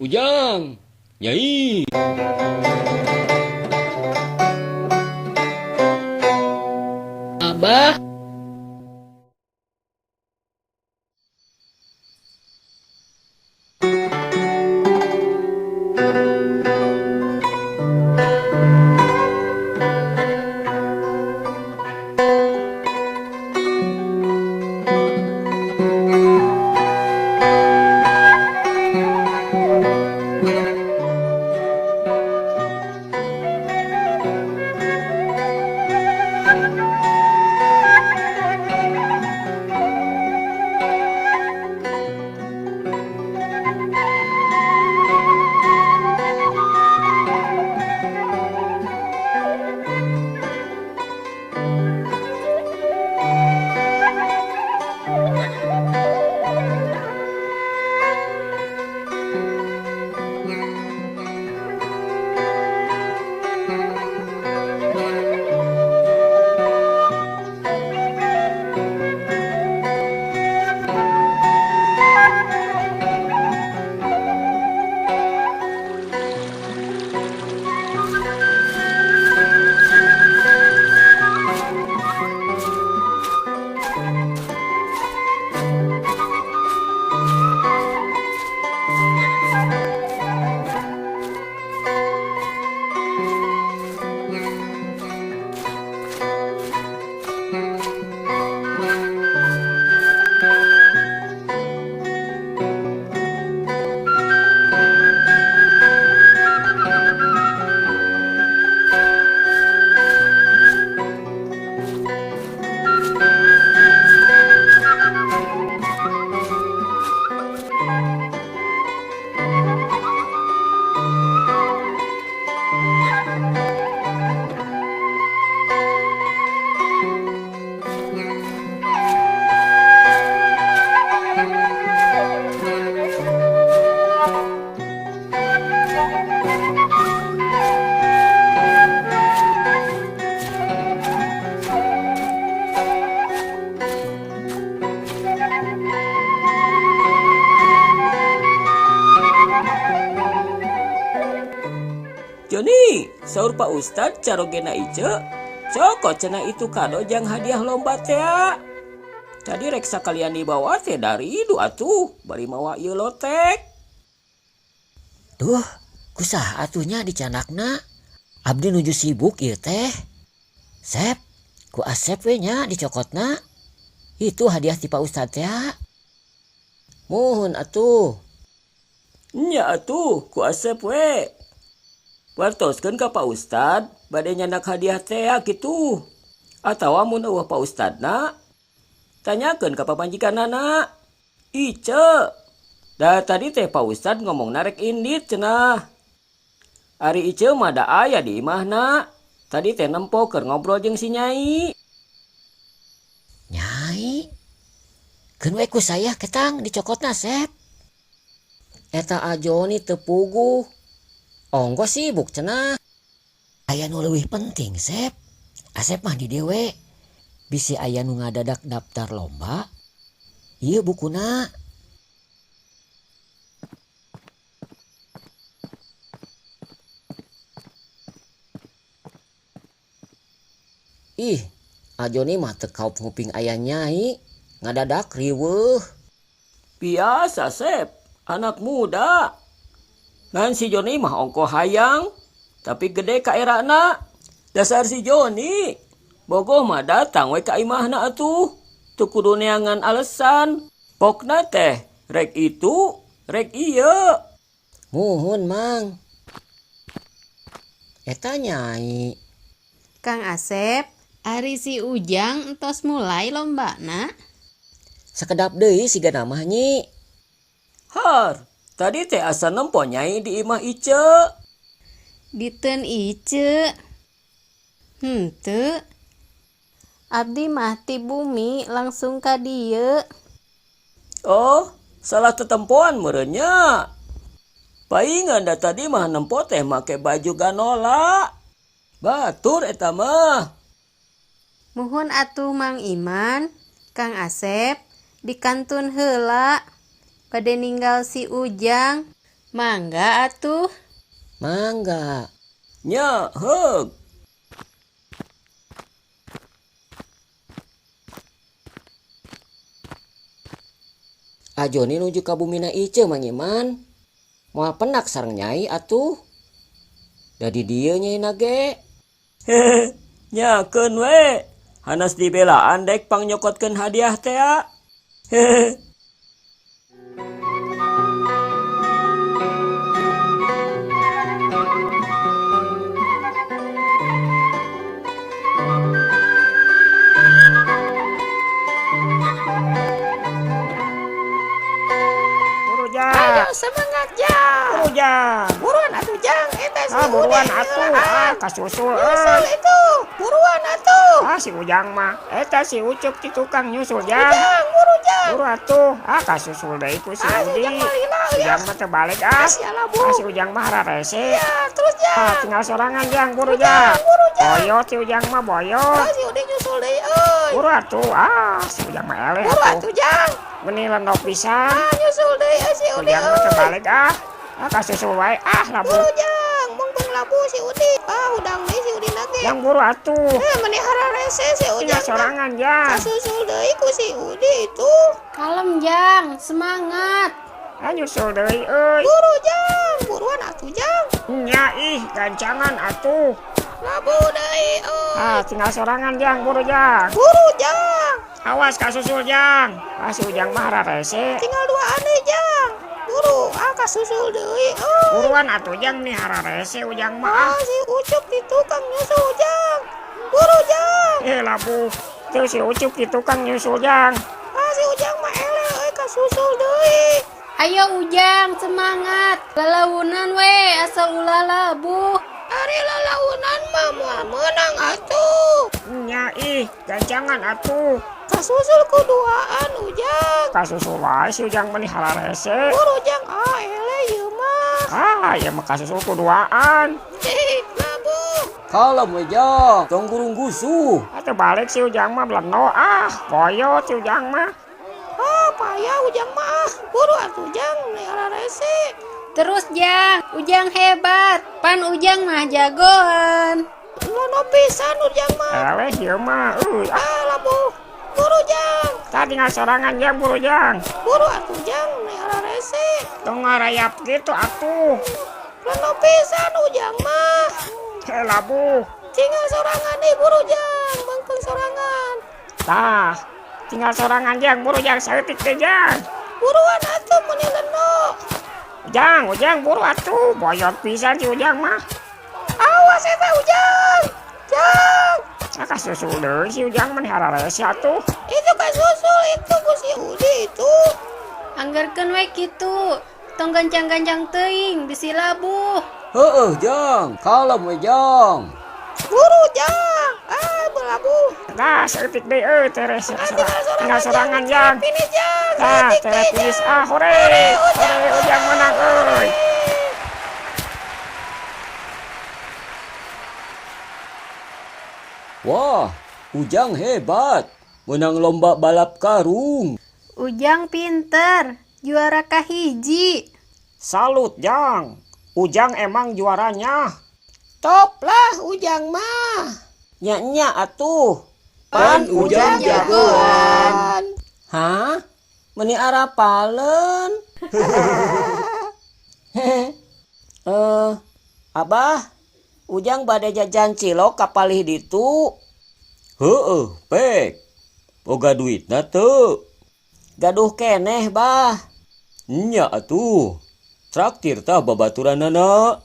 Ujang, Nyai. Abah, Joni, sahur Pak Ustad carogena ice. Coko cena itu kado jang hadiah lomba teh. Tadi reksa kalian dibawa teh dari idu atuh. Bari mawa ieu lotek. duh, kusaha atunya dicanakna. Abdi nuju sibuk ieu teh. Sep, ku Asep we nya dicokotna. Itu hadiah ti Pak Ustad ya. Muhun atuh. Nya atuh, ku Asep we. Wartoskeun ka Pak Ustad, bade nyanak hadiah teh kitu. Atawa mun eueuh Pak Ustadna, tanyakeun ka papanjikanana. Ice. Da tadi teh Pak Ustad ngomong narek indit cenah. Ari Ice mah da aya di imahna. Tadi teh nempo keur ngobrol jeung si Nyai. Nyai, keun we ku saya ketang dicokotna Sep. Eta Ajoni teu puguh. Ongko sibuk cenah. Aya nu leuwih penting Sep. Asep mah di dieu we. Bisi aya nu ngadadak daftar lomba. Ieu bukuna. Ih, Ajoni mah teu kaup nguping aya Nyai. Ngadadak riweuh. Biasa Sep, anak muda. Ngan si Joni mah ongko hayang, tapi gede ka erana. Dasar si Joni. Bogoh mah datang we ka imahna atuh. Teu kudu neangan alesan. Pokna teh rek itu, rek ieu. Muhun Mang. Eta Nyai. Kang Asep, ari si Ujang entos mulai lombana. Sakedap deui siga namah Nyi. Har, tadi teh asa nempo Nyai di imah Ice. Diteun ice. Henteu. Abdi mah ti bumi langsung ka dieu. Oh, salah tetempoan merenya. Paingan da tadi mah nempo teh make baju ganola. Batur eta mah. Muhun atuh Mang Iman, Kang Asep, dikantun heula. Pada ninggal si Ujang, Mangga atuh. Mangga. Nya heug. Ajoni nuju ka bumina ieu Mang Iman. Moal penak sareng Nyai atuh. Dadi dieu Nyai nage. Hehe. Nyakeun we. Hanas dibelaan dek pangnyokotkeun hadiah teh. Hehe. Ayo semangat Jang. Jang. Buruan atuh Jang, eta si Buruan Udin atuh, nyeulaan. kasusul Nyusul itu, buruan atuh. si Ujang mah. Eta si Ucup ti tukang nyusul Jang. Jang, buru Jang. Buru atuh, kasusul deui ku si Si Udi. Ujang mah hilang ya. Ujang mah teu balik Sialah Bu. Si Ujang mah rarese. Ya, terus Jang. Tinggal sorangan Jang, buru Jang. Buru Jang. Boyo si Ujang mah boyo. Si Udin nyusul deui euy. Buru atuh, si Ujang mah eleh Buru atuh. atuh Jang. Meni lendok pisan. Nyusul deui si Udin Ujang mah teu euy. balik kasusul wae labu. Buru Jang, mung labu si Udin. Udang deui si Udin lagi. Yang buru atuh. Meni hararese si Tinggal Ujang. sorangan Jang. Kasusul deui ku si Udin itu. Kalem Jang, semangat. Nyusul deui euy. Buru Jang, buruan atuh Jang. Nya gancangan atuh. Labu deui euy. Tinggal sorangan Jang, buru Jang. Buru Jang. Awas kasusul Jang. Si Ujang mah rarese. Tinggal 2 ane Jang. Buru, kasusul deui euy. Buruan atuh Jang nih rarese Ujang mah. Si Ucup di tukang nyusul Jang. Buru Jang. Labu. Tuh si Ucup di tukang nyusul Jang. Si Ujang mah eleh euy kasusul deui. Ayo Ujang, semangat. Lalaunan we, asal ulah labuh. Ari lalaunan mah moal menang atuh. Nya gancangan atuh. Kasusul ku 2an Ujang. Kasusul wae si Ujang mah nih rarese. Buru Jang, eleh ieu mah. Ya mah kasusul ku 2an. Labu. Kalem we Jang, tong gurung gusuh. Atuh balik si Ujang mah beleno boyo si Ujang mah. Payah Ujang mah. Buru atuh Jang, rarese. Terus Jang, Ujang hebat. Pan Ujang mah jagoan. Lono pisan Ujang mah. Eleh ieu mah. Labu. Buru Jang. Tadi tinggal sorangan Jang, buru Jang. Buru atuh Jang, rarese. Tong ngarayap gitu atuh. Lono pisan Ujang mah. Labu. Tinggal sorangan nih Buru Jang, bangkeun sorangan. Tinggal sorangan Jang, buru Jang, saeutik teh Jang. Buruan atuh meni leno. Ujang buru atuh, boyot pisan si Ujang mah. Awas eta Ujang. Jang. Kasusul deui si Ujang mah hararese atuh. Itu kasusul itu ku si Udi itu. Anggarkeun we kitu. Tong gancang-gancang teuing bisi labuh. Heeh Jang, kalem we Jang. Buru Jang. Belabu. Saeutik deui teres. Tinggal sorangan Jang. Ini Jang. Teres tulis hore. Ujang menang euy. Wah, Ujang hebat. Menang lomba balap karung. Ujang pinter, juara kahiji. Salut Jang. Ujang emang juaranya. Top lah Ujang mah. Nya atuh. Pan Ujang jagoan. Hah? Meni arapaleun. Abah, Ujang bade jajan cilok kapalih ditu. Heeh, pek. Boga duitna teu? Gaduh keneh, Bah. Nya atuh. Traktir tah babaturanana.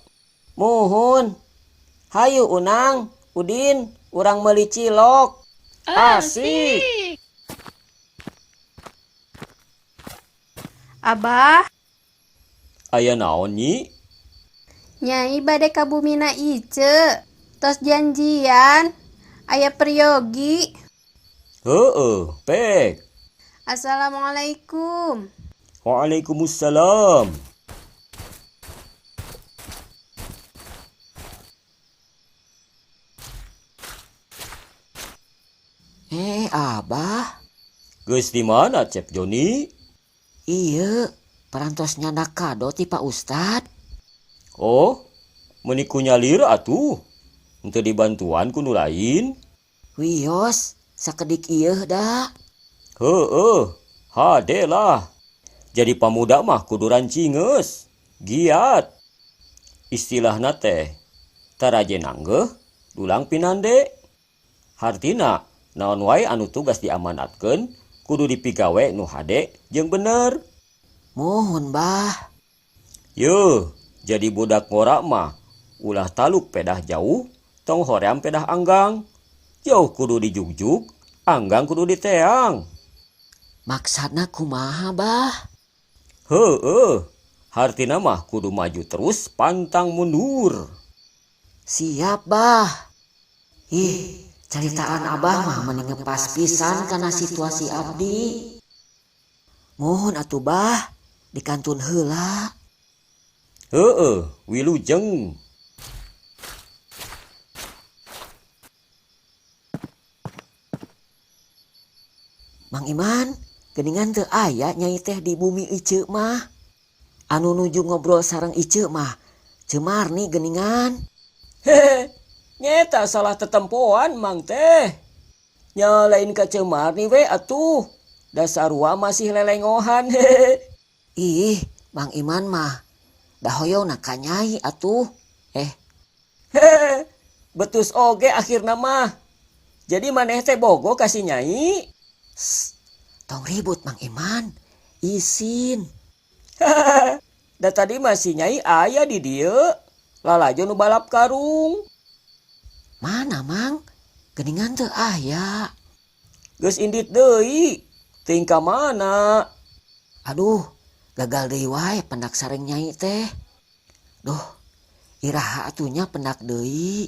Muhun. Hayu Unang, Udin, urang meuli cilok. Asik. Abah, Aya naon nyi? Nyai bade ka bumina ice. Tos janjian, aya peryogi. Heeh, pek. Assalamualaikum. Waalaikumsalam. Abah. Geus di mana Cep Joni? Iya, Parantos nyandak kado ti Pak Ustad. Oh, meniku nyalir atuh. Untuk dibantuan kudu lain. Wios, sakedik ieu da. Hade lah. Jadi pamuda mah kudu rancingeus, giat. Istilahna teh, tarajen anggeh, dulang pinande. Hartina, naon wae anu tugas diamanatkeun, kudu dipigawe nu hade jeung bener. Mohon bah. Yeuh, jadi budak ngora mah, ulah taluk pedah jauh, tong hoream pedah anggang. Jauh kudu dijugjug, anggang kudu diteang. Maksudna kumaha bah? Hartina mah kudu maju terus pantang mundur. Siap bah. Ih, caritaan abah mah mending ngepas pisan karena situasi abdi. Mohon atuh bah, dikantun heula. Wilujeng. Mang Iman, geningan teu aya nyai teh di bumi ieu mah. Anu nuju ngobrol sareng ieu mah, cemar nih geningan. Hehe, nyeta salah tetempoan mang teh. Nyalain ka cemar nih we atuh. Dasarua masih lelengohan hehe. Ih, Mang Iman mah, dahoyona ka nyai atuh. Hehe, betus oge akhirna mah. Jadi maneh teh bogo kasih nyai. Tong ribut Mang Iman, isin. Da tadi masih nyai aya di dieu. Lalajo nu balap karung. Mana Mang? Geningan teu aya. Geus indit deui. Tingka mana? Aduh, gagal deui wae pendak sareng nyai teh. Duh, iraha atunya pendak deui.